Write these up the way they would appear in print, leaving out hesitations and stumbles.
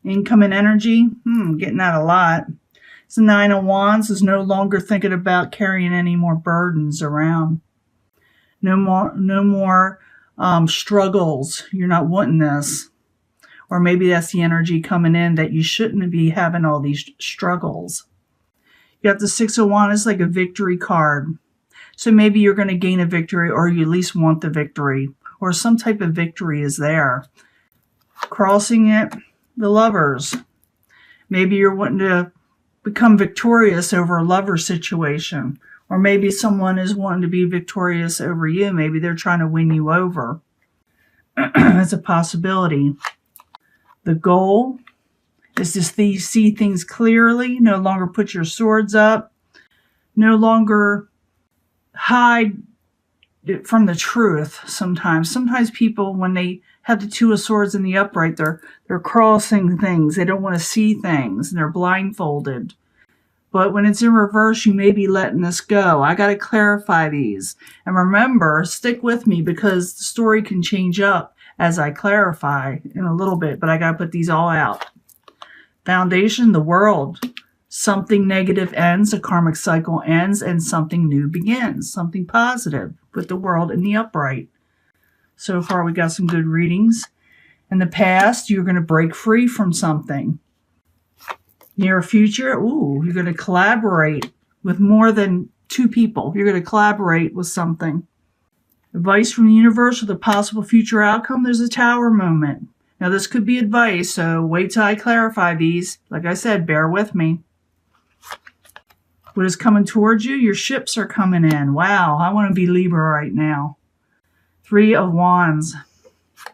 Incoming energy, getting that a lot. It's the Nine of Wands is no longer thinking about carrying any more burdens around. No more struggles. You're not wanting this. Or maybe that's the energy coming in that you shouldn't be having all these struggles. You got the Six of Wands, it's like a victory card. So maybe you're going to gain a victory, or you at least want the victory, or some type of victory is there. Crossing it, the Lovers. Maybe you're wanting to become victorious over a lover situation. Or maybe someone is wanting to be victorious over you. Maybe they're trying to win you over. That's a possibility. The goal is to see things clearly. No longer put your swords up. No longer hide it from the truth sometimes. Sometimes people, when they have the Two of Swords in the upright, they're crossing things. They don't want to see things, and they're blindfolded. But when it's in reverse, you may be letting this go. I got to clarify these. And remember, stick with me, because the story can change up as I clarify in a little bit, but I got to put these all out. Foundation, the World. Something negative ends, a karmic cycle ends, and something new begins. Something positive with the World in the upright. So far, we got some good readings. In the past, you're going to break free from something. Near future, you're going to collaborate with more than two people. You're going to collaborate with something. Advice from the universe with a possible future outcome. There's a Tower moment. Now, this could be advice, so wait till I clarify these. Like I said, bear with me. What is coming towards you? Your ships are coming in. Wow, I want to be Libra right now. Three of Wands.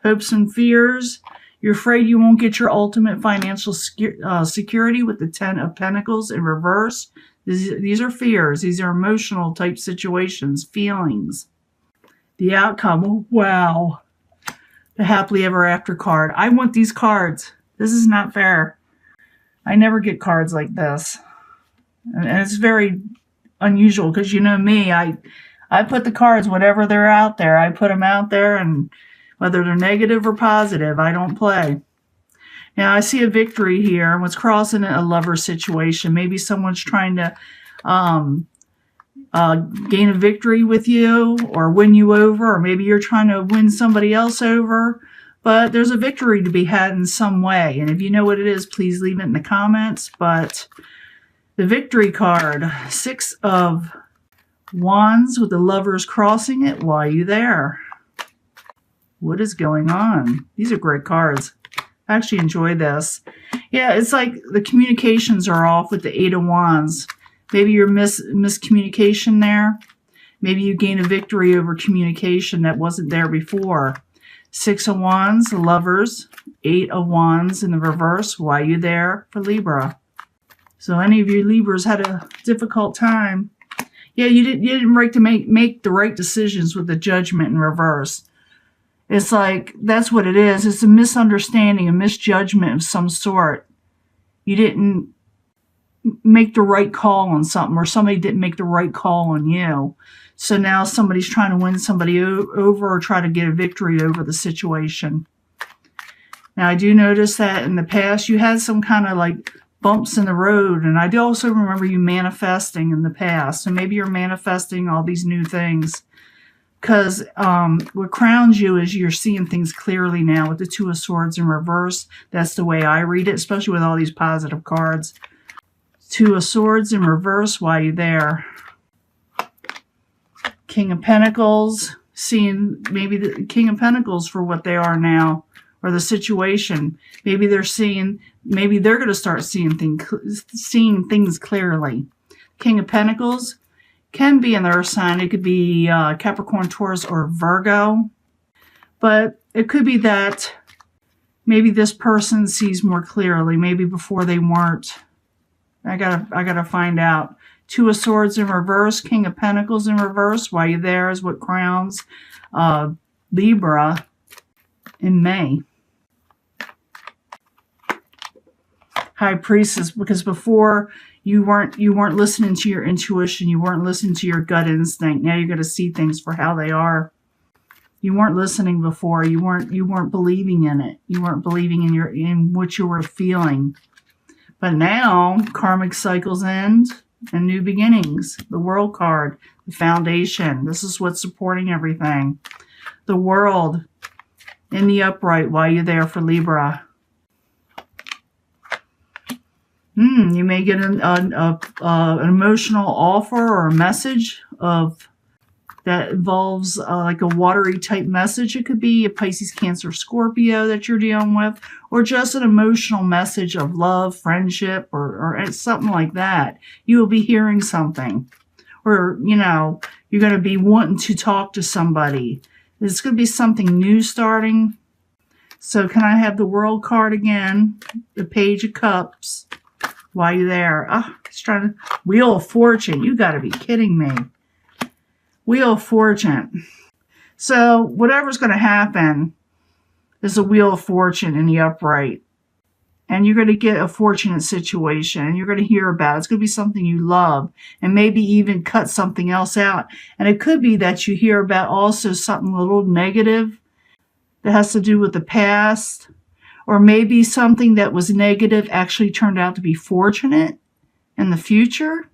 Hopes and fears. You're afraid you won't get your ultimate financial security with the Ten of Pentacles in reverse. These are fears. These are emotional type situations, feelings. The outcome, wow. The happily ever after card. I want these cards. This is not fair. I never get cards like this. And it's very unusual, because you know me, I put the cards, whatever they're out there, I put them out there, and whether they're negative or positive, I don't play. Now, I see a victory here. What's crossing a lover situation? Maybe someone's trying to gain a victory with you or win you over, or maybe you're trying to win somebody else over. But there's a victory to be had in some way. And if you know what it is, please leave it in the comments. But the victory card, Six of Wands with the Lovers crossing it. Why are you there? What is going on? These are great cards. I actually enjoy this. Yeah, it's like the communications are off with the Eight of Wands. Maybe you're miscommunication there. Maybe you gain a victory over communication that wasn't there before. Six of Wands, the Lovers. Eight of Wands in the reverse. Why are you there? For Libra. So any of you Libras had a difficult time. Yeah, you didn't make the right decisions with the Judgment in reverse. It's like, that's what it is. It's a misunderstanding, a misjudgment of some sort. You didn't make the right call on something, or somebody didn't make the right call on you. So now somebody's trying to win somebody over, or try to get a victory over the situation. Now, I do notice that in the past you had some kind of like bumps in the road, and I do also remember you manifesting in the past. So maybe you're manifesting all these new things. Because what crowns you is you're seeing things clearly now with the Two of Swords in reverse. That's the way I read it, especially with all these positive cards. Two of Swords in reverse, why are you there? King of Pentacles, seeing maybe the King of Pentacles for what they are now, or the situation. Maybe they're going to start seeing things clearly. King of Pentacles can be an earth sign. It could be Capricorn, Taurus, or Virgo. But it could be that maybe this person sees more clearly. Maybe before they weren't. I gotta find out. Two of Swords in reverse, King of Pentacles in reverse. Why you there is what crowns Libra in May. High Priestess, because before you weren't listening to your intuition, you weren't listening to your gut instinct. Now you're going to see things for how they are. You weren't listening before. You weren't believing in it. You weren't believing in what you were feeling. But now karmic cycles end and new beginnings. The World card, the foundation. This is what's supporting everything. The World in the upright while you're there for Libra. You may get an emotional offer or a message that involves like a watery type message. It could be a Pisces, Cancer, Scorpio that you're dealing with, or just an emotional message of love, friendship, or something like that. You will be hearing something, or you're going to be wanting to talk to somebody. There's going to be something new starting. So can I have the World card again? The Page of Cups. While you're there. It's trying to... Wheel of Fortune. You got to be kidding me. Wheel of Fortune. So whatever's going to happen is a Wheel of Fortune in the upright. And you're going to get a fortunate situation. And you're going to hear about it. It's going to be something you love. And maybe even cut something else out. And it could be that you hear about also something a little negative that has to do with the past. Or maybe something that was negative actually turned out to be fortunate in the future.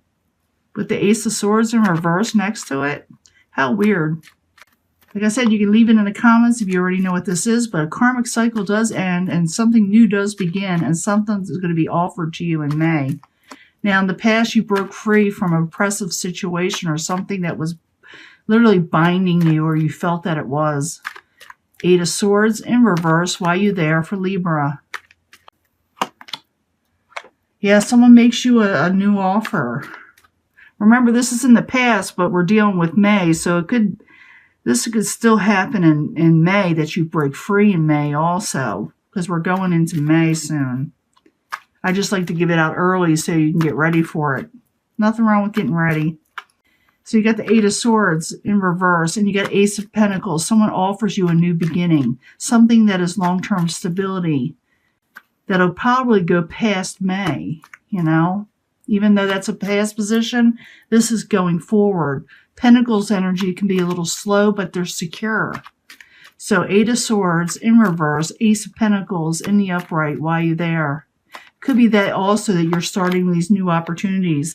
With the Ace of Swords in reverse next to it. How weird. Like I said, you can leave it in the comments if you already know what this is. But a karmic cycle does end and something new does begin. And something is going to be offered to you in May. Now, in the past, you broke free from an oppressive situation or something that was literally binding you, or you felt that it was. Eight of Swords in reverse while you're there for Libra. Yeah, someone makes you a new offer. Remember, this is in the past, but we're dealing with May, so this could still happen in May, that you break free in May also, because we're going into May soon. I just like to give it out early so you can get ready for it. Nothing wrong with getting ready. So you got the Eight of Swords in reverse, and you got Ace of Pentacles. Someone offers you a new beginning, something that is long-term stability, that'll probably go past May, Even though that's a past position, this is going forward. Pentacles energy can be a little slow, but they're secure. So Eight of Swords in reverse, Ace of Pentacles in the upright while you're there. Could be that also that you're starting these new opportunities.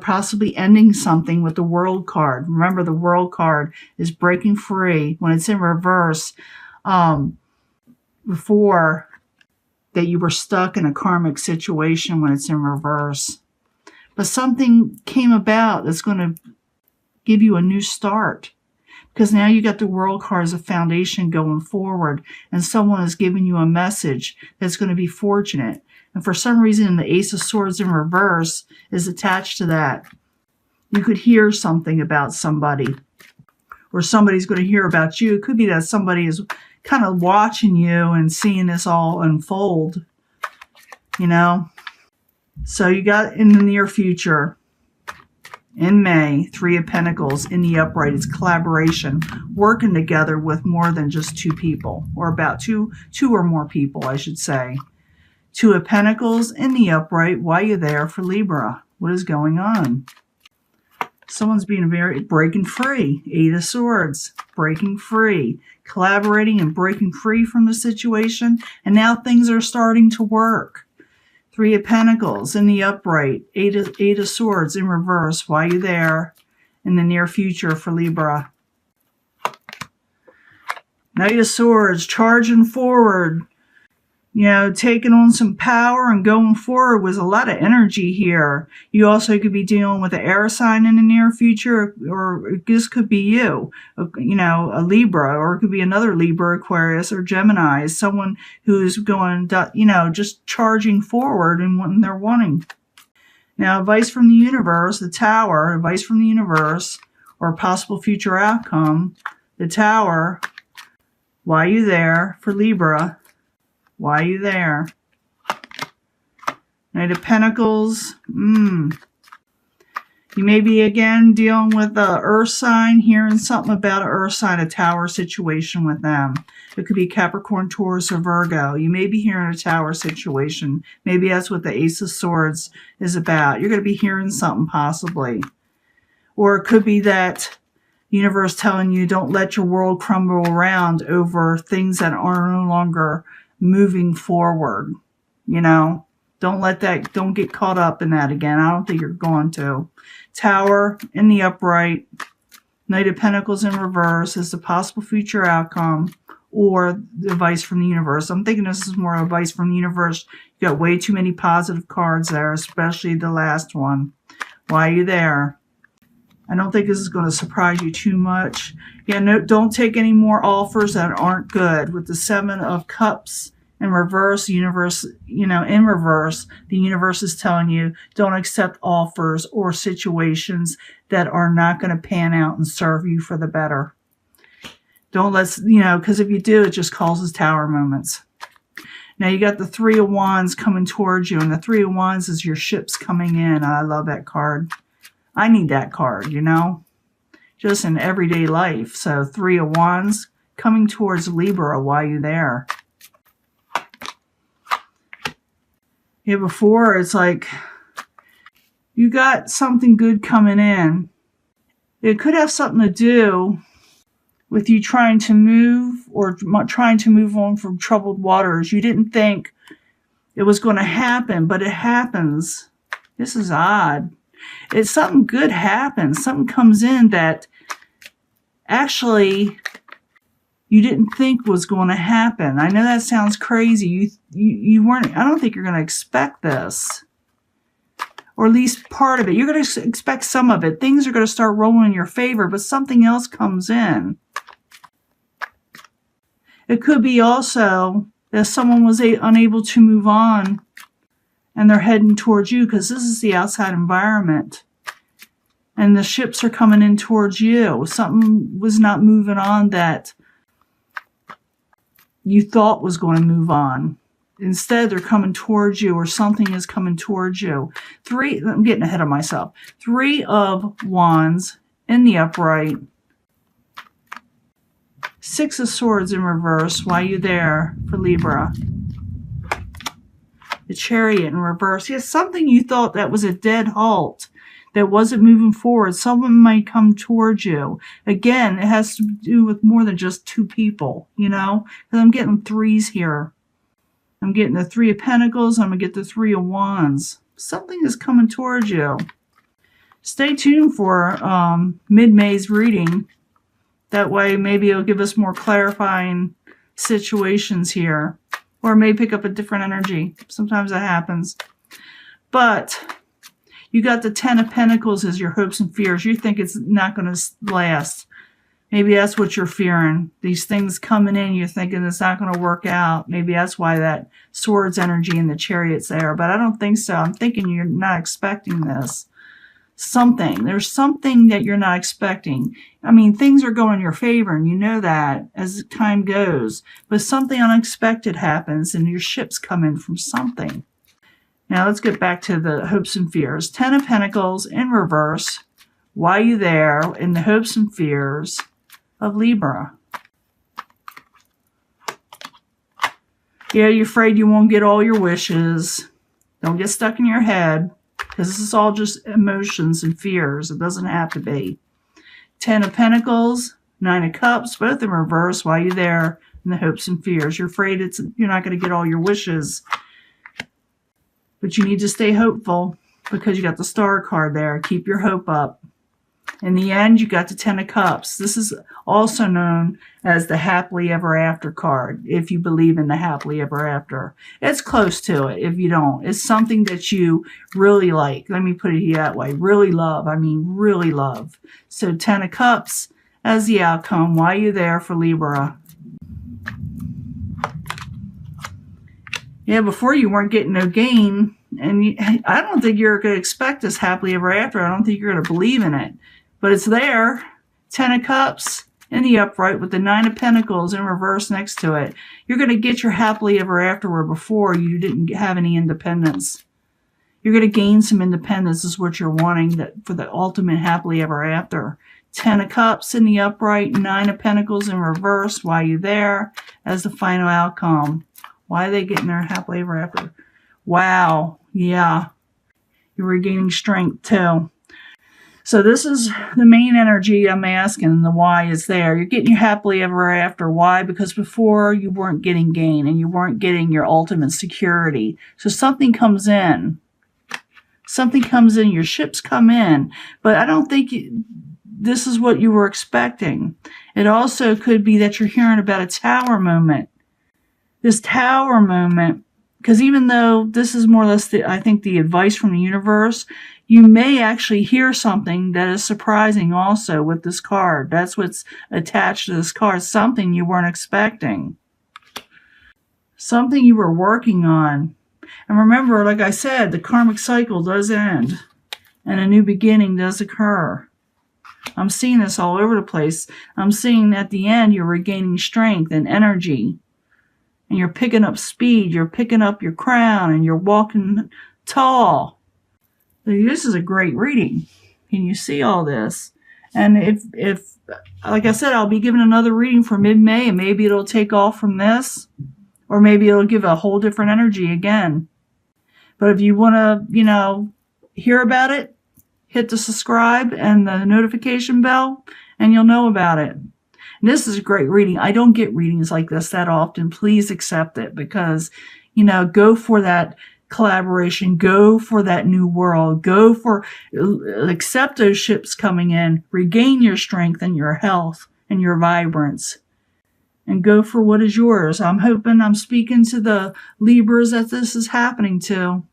Possibly ending something with the World card. Remember, the World card is breaking free when it's in reverse. Before that you were stuck in a karmic situation when it's in reverse. But something came about that's going to give you a new start. Because now you got the World card as a foundation going forward. And someone is giving you a message that's going to be fortunate. And for some reason, the Ace of Swords in reverse is attached to that. You could hear something about somebody. Or somebody's going to hear about you. It could be that somebody is kind of watching you and seeing this all unfold. So you got in the near future, in May, Three of Pentacles in the upright. It's collaboration. Working together with more than just two people. Or about two or more people, I should say. Two of Pentacles in the upright while you're there for Libra. What is going on? Someone's being breaking free. Eight of Swords. Breaking free. Collaborating and breaking free from the situation. And now things are starting to work. Three of Pentacles in the upright. Eight of Swords in reverse while you're there in the near future for Libra. Knight of Swords. Charging forward. Taking on some power and going forward with a lot of energy here. You also could be dealing with an air sign in the near future, or this could be you, a Libra, or it could be another Libra, Aquarius, or Gemini, someone who's going, just charging forward in what they're wanting. Now, advice from the universe, the Tower, advice from the universe, or possible future outcome, the Tower, while you're there for Libra. Why are you there? Knight of Pentacles. You may be again dealing with the Earth sign, hearing something about an Earth sign, a Tower situation with them. It could be Capricorn, Taurus, or Virgo. You may be hearing a Tower situation. Maybe that's what the Ace of Swords is about. You're going to be hearing something possibly. Or it could be that The universe telling you don't let your world crumble around over things that are no longer moving forward. You know, don't get caught up in that again. I don't think you're going to. Tower in the upright, Knight of Pentacles in reverse is the possible future outcome or the advice from the universe. I'm thinking this is more advice from the universe. You got way too many positive cards there, especially the last one. Why are you there? I don't think this is going to surprise you too much. Yeah, no, don't take any more offers that aren't good. With the Seven of Cups in reverse, the universe, in reverse, the universe is telling you don't accept offers or situations that are not going to pan out and serve you for the better. Don't because if you do, it just causes tower moments. Now you got the Three of Wands coming towards you, and the Three of Wands is your ships coming in. I love that card. I need that card, just in everyday life. So Three of Wands coming towards Libra. Why are you there? Yeah, before it's like you got something good coming in. It could have something to do with you trying to move or trying to move on from troubled waters. You didn't think it was going to happen, but it happens. This is odd. It's something good happens. Something comes in that actually you didn't think was going to happen. I know that sounds crazy. You weren't, I don't think you're going to expect this. Or at least part of it. You're going to expect some of it. Things are going to start rolling in your favor, but something else comes in. It could be also that someone was unable to move on and they're heading towards you because this is the outside environment. And the ships are coming in towards you. Something was not moving on that you thought was going to move on. Instead, they're coming towards you, or something is coming towards you. I'm getting ahead of myself. Three of Wands in the upright. Six of Swords in reverse. Why are you there for Libra? The Chariot in reverse. Yes, something you thought that was a dead halt, that wasn't moving forward. Someone might come towards you. Again, it has to do with more than just two people, Because I'm getting threes here. I'm getting the Three of Pentacles. I'm going to get the Three of Wands. Something is coming towards you. Stay tuned for mid-May's reading. That way, maybe it'll give us more clarifying situations here. Or it may pick up a different energy. Sometimes that happens. But you got the Ten of Pentacles as your hopes and fears. You think it's not going to last. Maybe that's what you're fearing. These things coming in, you're thinking it's not going to work out. Maybe that's why that Swords energy and the Chariot's there. But I don't think so. I'm thinking you're not expecting this. There's something that you're not expecting. I mean, things are going in your favor, and you know that as time goes. But something unexpected happens, and your ships come in from something. Now, let's get back to the hopes and fears. Ten of Pentacles in reverse. Why are you there in the hopes and fears of Libra? Yeah, you're afraid you won't get all your wishes. Don't get stuck in your head, because this is all just emotions and fears. It doesn't have to be. Ten of Pentacles, Nine of Cups, both in reverse. Why are you there in the hopes and fears? You're afraid you're not going to get all your wishes. But you need to stay hopeful because you got the Star card there. Keep your hope up. In the end, you got the Ten of Cups. This is also known as the Happily Ever After card, if you believe in the Happily Ever After. It's close to it if you don't. It's something that you really like. Let me put it that way. Really love. I mean, really love. So Ten of Cups as the outcome. Why are you there for Libra? Yeah, before you weren't getting no gain. And I don't think you're going to expect this Happily Ever After. I don't think you're going to believe in it. But it's there. Ten of Cups in the upright with the Nine of Pentacles in reverse next to it. You're going to get your Happily Ever After where before you didn't have any independence. You're going to gain some independence is what you're wanting for the ultimate Happily Ever After. Ten of Cups in the upright, Nine of Pentacles in reverse. Why are you there as the final outcome? Why are they getting their Happily Ever After? Wow. Yeah. You're regaining strength too. So this is the main energy I'm asking. The why is there. You're getting your happily ever after. Why? Because before you weren't getting gain and you weren't getting your ultimate security. So something comes in. Something comes in. Your ships come in. But I don't think this is what you were expecting. It also could be that you're hearing about a tower moment. This tower moment, because even though this is more or less, I think, the advice from the universe, you may actually hear something that is surprising also with this card. That's what's attached to this card, something you weren't expecting. Something you were working on. And remember, like I said, the karmic cycle does end and a new beginning does occur. I'm seeing this all over the place. I'm seeing at the end you're regaining strength and energy. And you're picking up speed. You're picking up your crown and you're walking tall. This is a great reading. Can you see all this? And if like I said, I'll be giving another reading for mid-May, and maybe it'll take off from this, or maybe it'll give a whole different energy again. But if you want to, hear about it, hit the subscribe and the notification bell, and you'll know about it. And this is a great reading. I don't get readings like this that often. Please accept it because, go for that collaboration, go for that new world, accept those ships coming in, regain your strength and your health and your vibrance, and go for what is yours. I'm speaking to the Libras that this is happening to.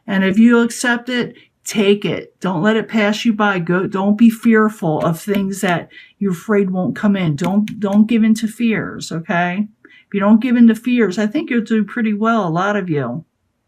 And if you accept it, take it. Don't let it pass you by. Don't be fearful of things that you're afraid won't come in. Don't give in to fears, okay? If you don't give in to fears, I think you'll do pretty well, a lot of you.